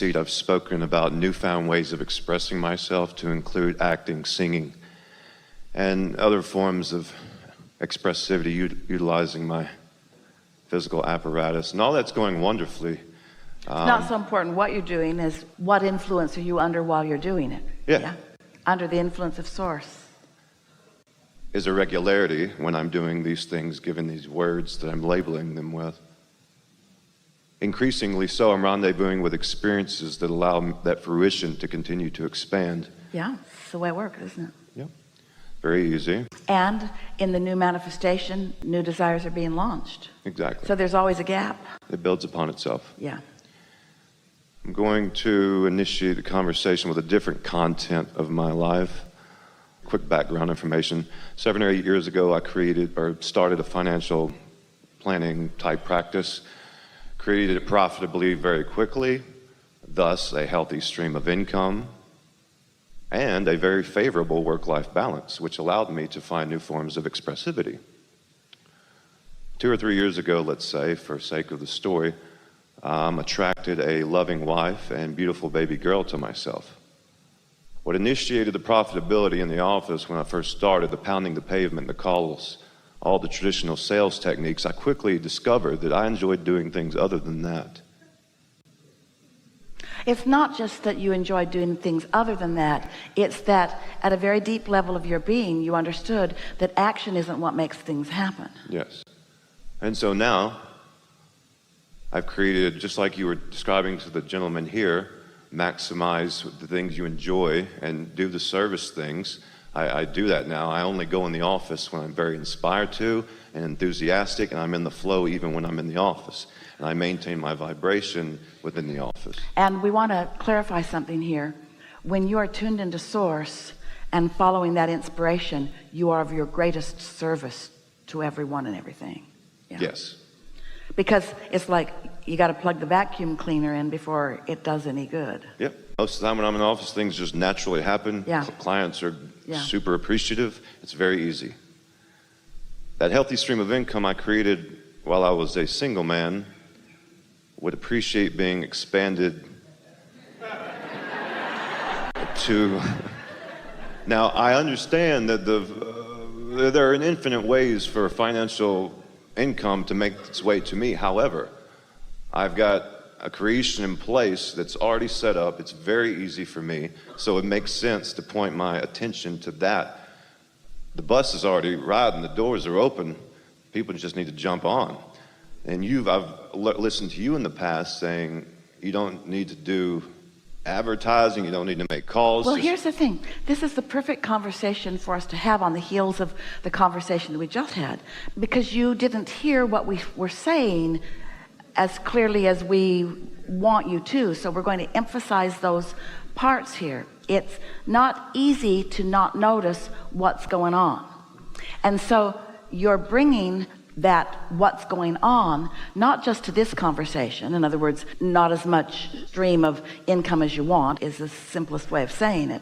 seat, I've spoken about newfound ways of expressing myself to include acting, singing, and other forms of expressivity, utilizing my physical apparatus. And all that's going wonderfully. It's not so important what you're doing as what influence are you under while you're doing it. Yeah. Under the influence of source. Is a regularity when I'm doing these things, given these words that I'm labeling them with. Increasingly so, I'm rendezvousing with experiences that allow that fruition to continue to expand. Yeah, it's the way it works, isn't it? Yeah, very easy. And in the new manifestation, new desires are being launched. Exactly. So there's always a gap. It builds upon itself. Yeah. I'm going to initiate a conversation with a different content of my life. Quick background information. 7 or 8 years ago, I started a financial planning type practice. Created it profitably very quickly, thus a healthy stream of income and a very favorable work-life balance, which allowed me to find new forms of expressivity. 2 or 3 years ago, let's say, for sake of the story, attracted a loving wife and beautiful baby girl to myself. What initiated the profitability in the office when I first started, the pounding the pavement, the calls, all the traditional sales techniques, I quickly discovered that I enjoyed doing things other than that. It's not just that you enjoy doing things other than that. It's that at a very deep level of your being, you understood that action isn't what makes things happen. Yes. And so now, I've created, just like you were describing to the gentleman here, maximize the things you enjoy and do the service things. I do that now. I only go in the office when I'm very inspired to and enthusiastic, and I'm in the flow even when I'm in the office. And I maintain my vibration within the office. And we want to clarify something here. When you are tuned into source and following that inspiration, you are of your greatest service to everyone and everything. Yeah. Yes. Because it's like you got to plug the vacuum cleaner in before it does any good. Yep. Most of the time when I'm in the office, things just naturally happen. Yeah. Clients are super appreciative. It's very easy. That healthy stream of income I created while I was a single man would appreciate being expanded to... Now, I understand that there are infinite ways for financial income to make its way to me. However, I've got a creation in place that's already set up. It's very easy for me, so it makes sense to point my attention to that. The bus is already riding, the doors are open, people just need to jump on. And I've listened to you in the past saying you don't need to do advertising, you don't need to make calls. Well, here's the thing. This is the perfect conversation for us to have on the heels of the conversation that we just had, because you didn't hear what we were saying as clearly as we want you to. So we're going to emphasize those parts here. It's not easy to not notice what's going on. And so you're bringing that what's going on, not just to this conversation. In other words, not as much stream of income as you want is the simplest way of saying it.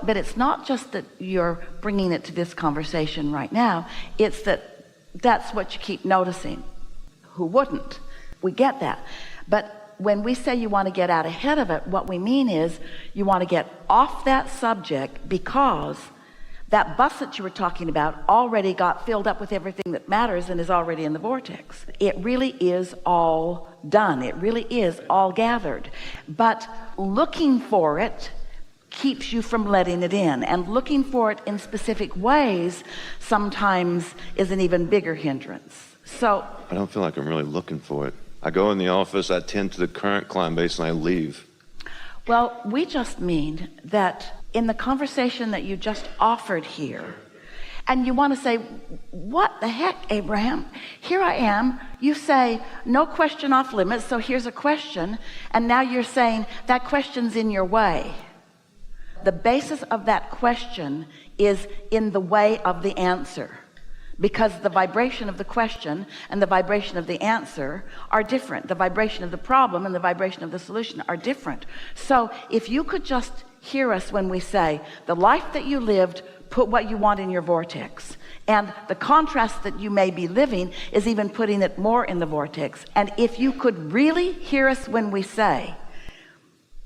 But it's not just that you're bringing it to this conversation right now. It's that that's what you keep noticing. Who wouldn't? We get that. But when we say you want to get out ahead of it, what we mean is you want to get off that subject, because that bus that you were talking about already got filled up with everything that matters and is already in the vortex. It really is all done. It really is all gathered. But looking for it keeps you from letting it in, and looking for it in specific ways sometimes is an even bigger hindrance. So I don't feel like I'm really looking for it. I go in the office, I tend to the current client base, and I leave. Well, we just mean that in the conversation that you just offered here, and you want to say, what the heck, Abraham? Here I am. You say, no question off limits, so here's a question. And now you're saying that question's in your way. The basis of that question is in the way of the answer, because the vibration of the question and the vibration of the answer are different. The vibration of the problem and the vibration of the solution are different. So if you could just hear us when we say, the life that you lived, put what you want in your vortex. And the contrast that you may be living is even putting it more in the vortex. And if you could really hear us when we say,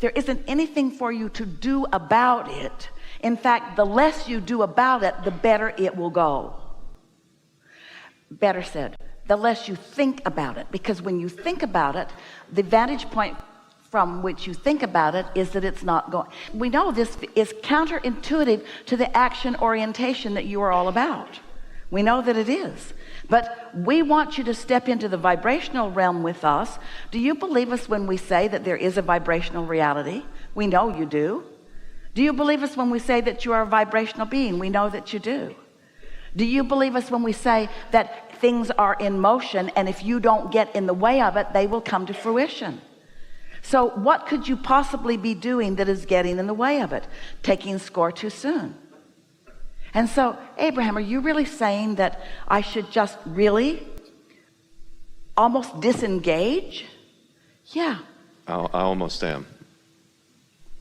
There isn't anything for you to do about it. In fact, the less you do about it, the better it will go. Better said, the less you think about it, because when you think about it, the vantage point from which you think about it is that it's not going. We know this is counterintuitive to the action orientation that you are all about. We know that it is, but we want you to step into the vibrational realm with us. Do you believe us when we say that there is a vibrational reality? We know you do. Do you believe us when we say that you are a vibrational being? We know that you do. Do you believe us when we say that things are in motion, and if you don't get in the way of it, they will come to fruition? So what could you possibly be doing that is getting in the way of it? Taking score too soon. And so, Abraham, are you really saying that I should just really almost disengage? Yeah. I almost am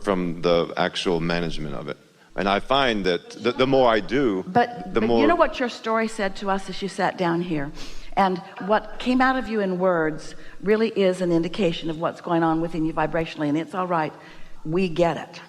from the actual management of it. And I find that the more I do, but more... You know what your story said to us as you sat down here? And what came out of you in words really is an indication of what's going on within you vibrationally. And it's all right. We get it.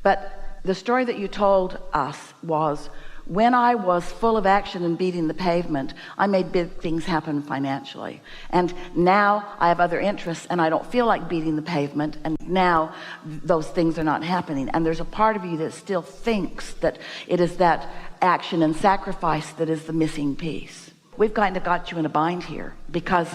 But the story that you told us was, when I was full of action and beating the pavement, I made big things happen financially. And now I have other interests and I don't feel like beating the pavement. And now those things are not happening. And there's a part of you that still thinks that it is that action and sacrifice that is the missing piece. We've kind of got you in a bind here because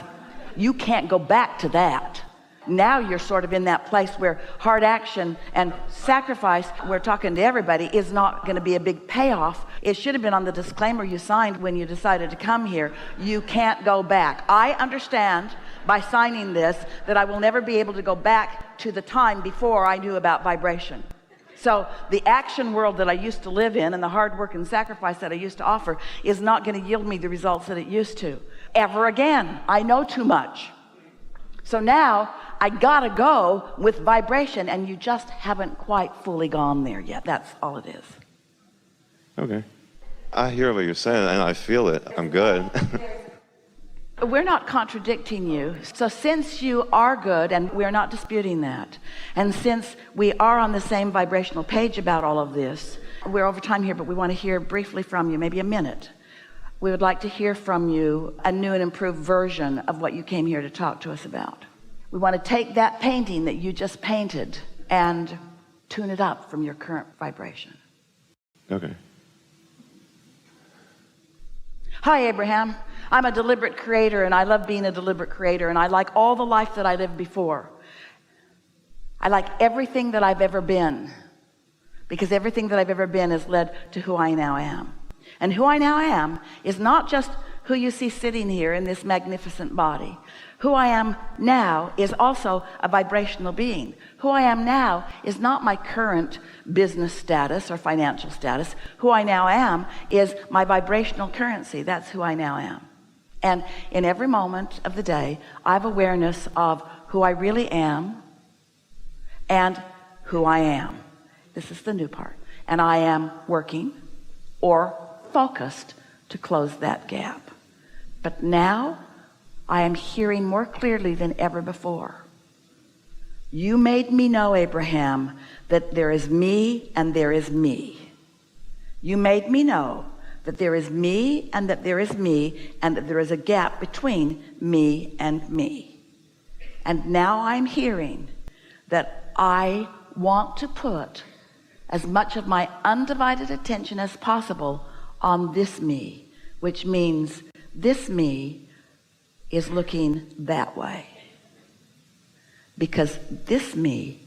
you can't go back to that. Now you're sort of in that place where hard action and sacrifice, we're talking to everybody, is not going to be a big payoff. It should have been on the disclaimer you signed when you decided to come here. You can't go back. I understand by signing this that I will never be able to go back to the time before I knew about vibration. So the action world that I used to live in and the hard work and sacrifice that I used to offer is not going to yield me the results that it used to ever again. I know too much. So now I gotta go with vibration, and you just haven't quite fully gone there yet. That's all it is. Okay. I hear what you're saying and I feel it. I'm good. We're not contradicting you. So since you are good, and we're not disputing that, and since we are on the same vibrational page about all of this, we're over time here, but we want to hear briefly from you, maybe a minute. We would like to hear from you a new and improved version of what you came here to talk to us about. We want to take that painting that you just painted and tune it up from your current vibration. Okay. Hi, Abraham. I'm a deliberate creator, and I love being a deliberate creator, and I like all the life that I lived before. I like everything that I've ever been, because everything that I've ever been has led to who I now am. And who I now am is not just who you see sitting here in this magnificent body. Who I am now is also a vibrational being. Who I am now is not my current business status or financial status. Who I now am is my vibrational currency. That's who I now am. And in every moment of the day, I have awareness of who I really am and who I am. This is the new part. And I am working or focused to close that gap. But now I am hearing more clearly than ever before. You made me know, Abraham, that there is me and there is me. You made me know that there is me and that there is me, and that there is a gap between me and me. And now I'm hearing that I want to put as much of my undivided attention as possible on this me, which means this me is looking that way, because this me